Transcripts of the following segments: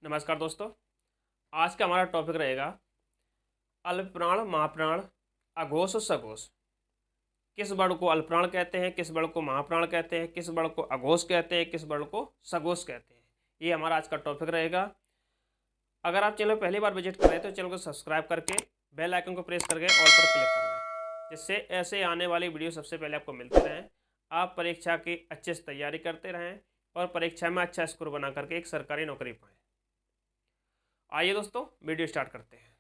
नमस्कार दोस्तों। आज का हमारा टॉपिक रहेगा अल्पप्राण, महाप्राण, अघोष और सघोष। किस वर्ड को अल्पप्राण कहते हैं, किस वर्ड को महाप्राण कहते हैं, किस वर्ड को अघोष कहते हैं, किस वर्ड को सघोष कहते हैं, ये हमारा आज का टॉपिक रहेगा। अगर आप चैनल पहली बार विजिट कर रहे हैं तो चैनल को सब्सक्राइब करके बेल आइकन को प्रेस करके ऑल पर क्लिक कर लें, जिससे ऐसे आने वाली वीडियो सबसे पहले आपको मिलते रहें। आप परीक्षा की अच्छे से तैयारी करते रहें और परीक्षा में अच्छा स्कोर बना करके एक सरकारी नौकरी पाएँ। आइए दोस्तों, वीडियो स्टार्ट करते हैं।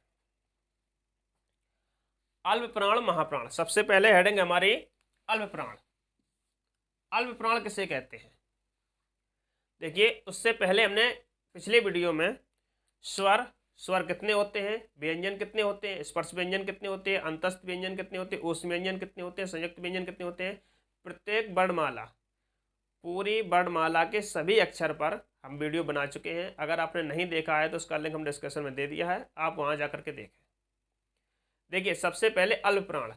अल्पप्राण, महाप्राण। सबसे पहले हेडिंग हमारी अल्पप्राण। अल्पप्राण किसे कहते हैं? देखिए, उससे पहले हमने पिछले वीडियो में स्वर कितने होते हैं, व्यंजन कितने होते हैं, स्पर्श व्यंजन कितने होते हैं, अंतस्थ व्यंजन कितने होते हैं, ऊष्म व्यंजन कितने होते हैं, संयुक्त व्यंजन कितने होते हैं, प्रत्येक वर्णमाला, पूरी वर्णमाला के सभी अक्षर पर हम वीडियो बना चुके हैं। अगर आपने नहीं देखा है तो उसका लिंक हम डिस्क्रिप्शन में दे दिया है, आप वहां जाकर के देखें। देखिए, सबसे पहले अल्पप्राण।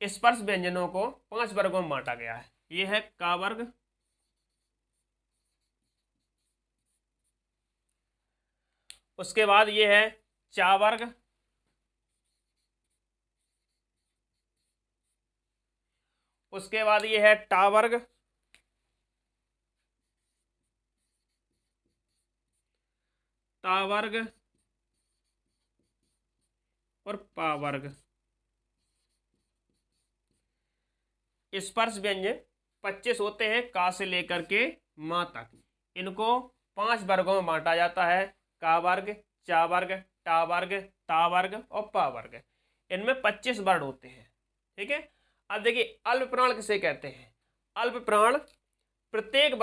स्पर्श व्यंजनों को 5 वर्गों में बांटा गया है। ये है का वर्ग, उसके बाद ये है चा वर्ग, उसके बाद ये है टा वर्ग, ता वर्ग और पा वर्ग। स्पर्श व्यंजन 25 होते हैं, का से लेकर के मां तक। इनको 5 वर्गों में बांटा जाता है। का वर्ग, चा वर्ग, टा वर्ग, ता वर्ग और पा वर्ग। इनमें 25 वर्ण होते हैं। ठीक है। अब देखिए, अल्पप्राण किसे कहते हैं? अल्पप्राण प्रत्येक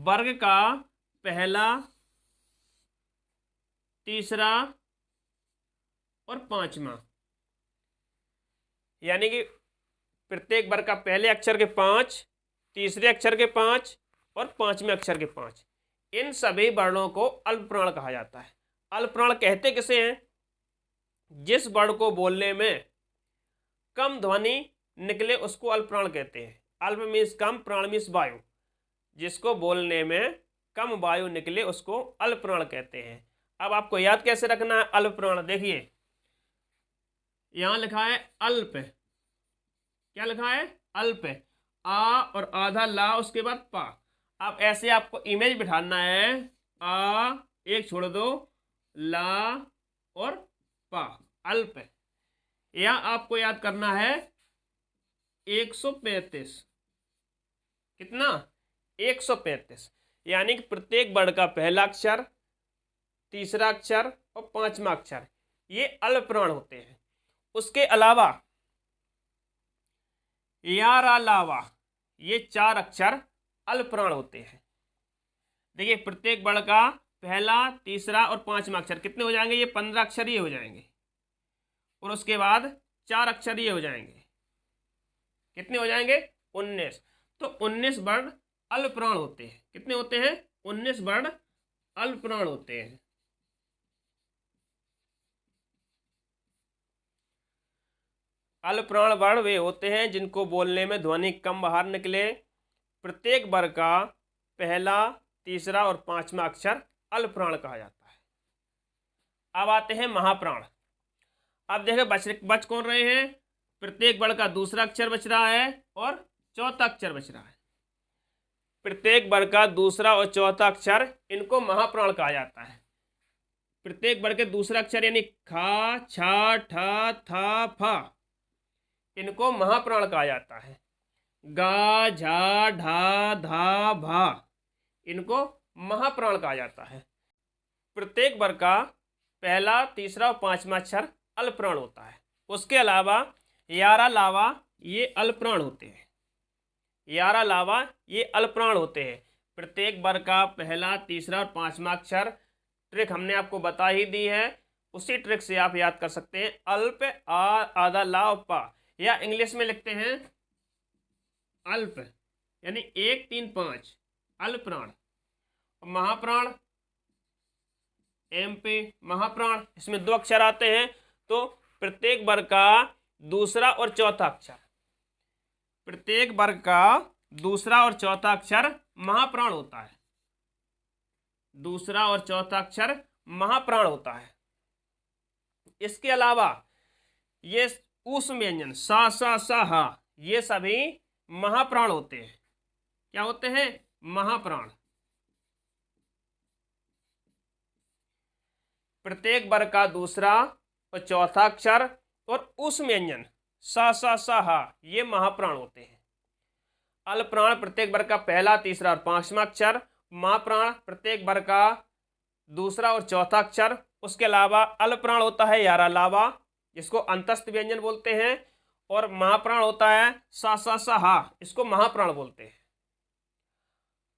वर्ग का पहला, तीसरा और पांचवा, यानी कि प्रत्येक वर्ग का पहले अक्षर के 5, तीसरे अक्षर के 5 और पांचवें अक्षर के 5, इन सभी वर्णों को अल्पप्राण कहा जाता है। अल्पप्राण कहते किसे हैं? जिस वर्ण को बोलने में कम ध्वनि निकले उसको अल्पप्राण कहते हैं। अल्प मीन्स कम, प्राण मीन्स वायु। जिसको बोलने में कम वायु निकले उसको अल्पप्राण कहते हैं। अब आपको याद कैसे रखना है अल्पप्राण? देखिए, यहां लिखा है अल्प। क्या लिखा है? अल्प। आ और आधा ला, उसके बाद पा। अब ऐसे आपको इमेज बिठाना है। आ एक छोड़ दो, ला और पा, अल्प। या आपको याद करना है 135। कितना? 135। यानी कि प्रत्येक वर्ण का पहला अक्षर, तीसरा अक्षर और पांचवा अक्षर, ये अल्पप्राण होते हैं। उसके अलावा या, रा, लावा, ये 4 अक्षर अल्पप्राण होते हैं। देखिए, प्रत्येक वर्ण का पहला, तीसरा और पांचवा अक्षर कितने हो जाएंगे? ये 15 अक्षर ही हो जाएंगे। और उसके बाद 4 अक्षर ये हो जाएंगे। कितने हो जाएंगे? 19। तो 19 वर्ण अल्पप्राण होते हैं। कितने होते हैं? 19 वर्ण अल्पप्राण होते हैं। अल्पप्राण वर्ण वे होते हैं जिनको बोलने में ध्वनि कम बाहर निकले। प्रत्येक वर्ग का पहला, तीसरा और पांचवा अक्षर अल्पप्राण कहा जाता है। अब आते हैं महाप्राण। अब देखो, बच कौन रहे हैं? प्रत्येक वर्ग का दूसरा अक्षर बच रहा है और चौथा अक्षर बच रहा है। प्रत्येक वर्ग का दूसरा और चौथा अक्षर, इनको महाप्राण कहा जाता है। प्रत्येक वर्ग के दूसरा अक्षर यानी खा, छा, ठा, था, फा, इनको महाप्राण कहा जाता है। गा, झा, ढा, धा, भा, इनको महाप्राण कहा जाता है। प्रत्येक वर्ग का पहला, तीसरा और पांचवा अक्षर अल्पप्राण होता है। उसके अलावा यारा, लावा, ये अल्पप्राण होते हैं। यारा, लावा, ये अल्पप्राण होते हैं। प्रत्येक वर्ग का पहला, तीसरा और पांचवा अक्षर, ट्रिक हमने आपको बता ही दी है, उसी ट्रिक से आप याद कर सकते हैं। अल्प, आ, आधा, ला और पा, या इंग्लिश में लिखते हैं अल्प, यानी 1, 3, 5, अल्पप्राण। महाप्राण, MP, महाप्राण, इसमें 2 अक्षर आते हैं। तो प्रत्येक वर्ग का दूसरा और चौथा अक्षर, प्रत्येक वर्ग का दूसरा और चौथा अक्षर महाप्राण होता है। दूसरा और चौथा अक्षर महाप्राण होता है। इसके अलावा ये ऊष्म व्यंजन सा सा सा हा, ये सभी महाप्राण होते हैं। क्या होते हैं? महाप्राण। प्रत्येक वर्ग का दूसरा और चौथा अक्षर और ऊष्म व्यंजन सा सा सा हा, ये महाप्राण होते हैं। अल्पप्राण प्रत्येक वर्ग का पहला, तीसरा और पांचवा अक्षर। महाप्राण प्रत्येक वर्ग का दूसरा और चौथा अक्षर। उसके अलावा अल्पप्राण होता है यारा लावा, जिसको अंतस्थ व्यंजन बोलते हैं, और महाप्राण होता है सा सा सा हा, इसको महाप्राण बोलते हैं।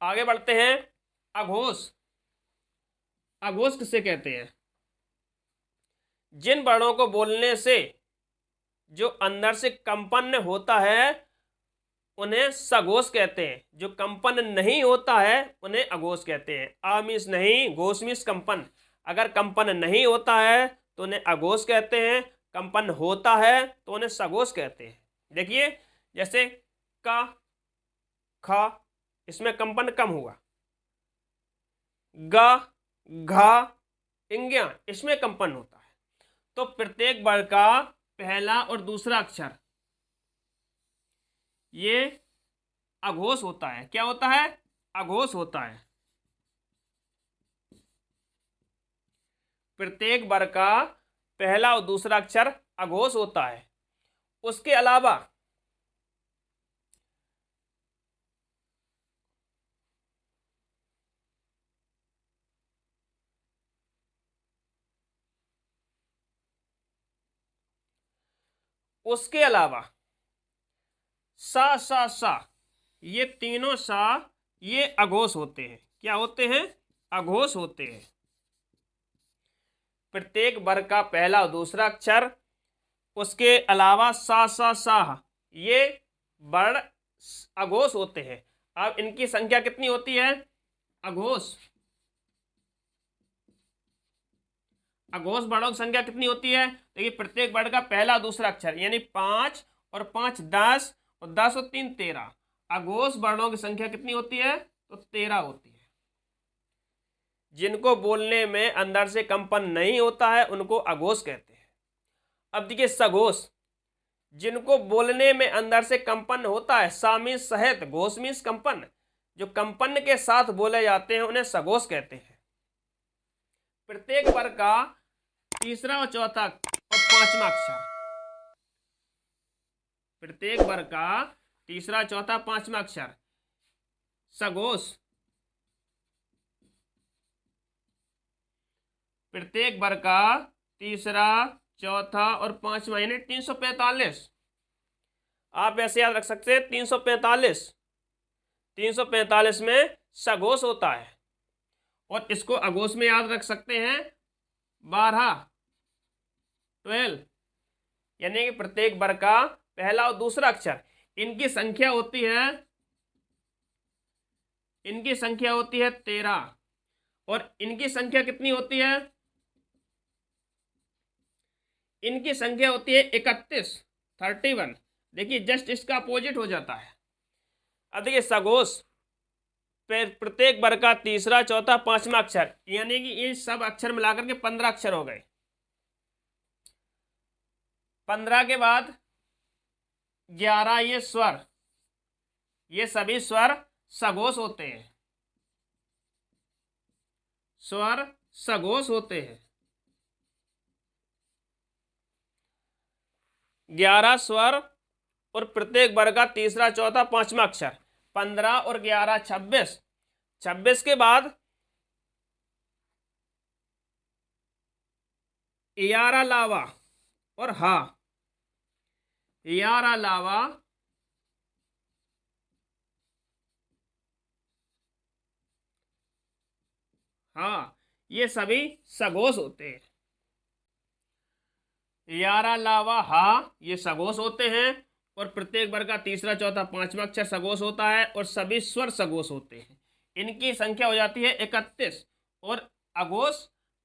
आगे बढ़ते हैं। अघोष। अघोष किसे कहते हैं? जिन वर्णों को बोलने से जो अंदर से कंपन होता है उन्हें सघोष कहते हैं। जो कंपन नहीं होता है उन्हें अघोष कहते हैं। आ मीन्स नहीं, घोष मीन्स कंपन। अगर कंपन नहीं होता है तो उन्हें अघोष कहते हैं, कंपन होता है तो उन्हें सघोष कहते हैं। देखिए जैसे का, खा, इसमें कंपन कम हुआ। गा, घा, इंग्या, इसमें कंपन होता है। तो प्रत्येक वर्ग का पहला और दूसरा अक्षर ये अघोष होता है। क्या होता है? अघोष होता है। प्रत्येक वर्ग का पहला और दूसरा अक्षर अघोष होता है। उसके अलावा सा सा सा, ये तीनों सा ये अघोष होते हैं। क्या होते हैं? अघोष होते हैं। प्रत्येक वर्ग का पहला और दूसरा अक्षर, उसके अलावा सा सा सा ये वर्ण अघोष होते हैं। अब इनकी संख्या कितनी होती है? अघोष वर्णों की संख्या कितनी होती है? देखिए प्रत्येक वर्ण का पहला दूसरा अक्षर यानी 5 और 5 10 और 10 और 3 13। अघोष वर्णों की संख्या कितनी होती है? तो 13 होती है। जिनको बोलने में अंदर से कंपन नहीं होता है उनको अघोष कहते हैं। अब देखिए सघोष, जिनको बोलने में अंदर से कंपन होता है, सा मीन्स सहित, घोष मीन्स कंपन, जो कंपन के साथ बोले जाते हैं उन्हें सघोष कहते हैं। प्रत्येक वर्ग का तीसरा और चौथा और पांचवा अक्षर, प्रत्येक वर्ग का तीसरा, चौथा, पांचवा अक्षर सघोष। प्रत्येक वर्ग का तीसरा, चौथा और पांचवा यानी 345। आप ऐसे याद रख सकते हैं 345। 345 में सघोष होता है। और इसको अघोष में याद रख सकते हैं 12 यानी कि प्रत्येक वर्ग का पहला और दूसरा अक्षर, इनकी संख्या होती है 13 और इनकी संख्या कितनी होती है? इनकी संख्या होती है 31। देखिए जस्ट इसका अपोजिट हो जाता है। अब देखिए सघोष प्रत्येक वर्ग का तीसरा, चौथा, पांचवा अक्षर यानी कि ये सब अक्षर मिलाकर के 15 अक्षर हो गए। 15 के बाद 11 ये स्वर, ये सभी स्वर सघोष होते हैं। स्वर सघोष होते हैं। 11 स्वर और प्रत्येक वर्ग का तीसरा, चौथा, पांचवा अक्षर। 15 और 11 26। 26 के बाद यारा लावा और हा, यारा लावा हाँ, ये सभी सघोष होते हैं। यारा लावा हा ये सघोष होते हैं और प्रत्येक वर्ग का तीसरा, चौथा, पांचवा अक्षर सघोष होता है और सभी स्वर सघोष होते हैं। इनकी संख्या हो जाती है 31 और अघोष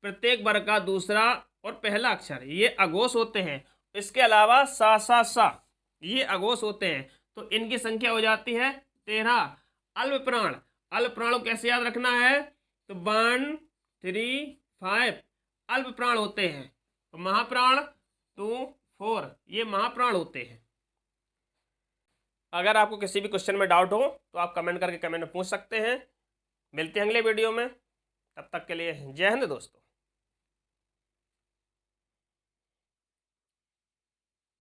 प्रत्येक वर्ग का दूसरा और पहला अक्षर ये अघोष होते हैं। इसके अलावा सा सा सा ये अघोष होते हैं, तो इनकी संख्या हो जाती है 13। अल्पप्राण, अल्पप्राण कैसे याद रखना है? तो 1, 3, 5 अल्प प्राण होते हैं, तो महाप्राण 2, 4 ये महाप्राण होते हैं। अगर आपको किसी भी क्वेश्चन में डाउट हो तो आप कमेंट करके कमेंट में पूछ सकते हैं। मिलते हैं अगले वीडियो में, तब तक के लिए जय हिंद दोस्तों।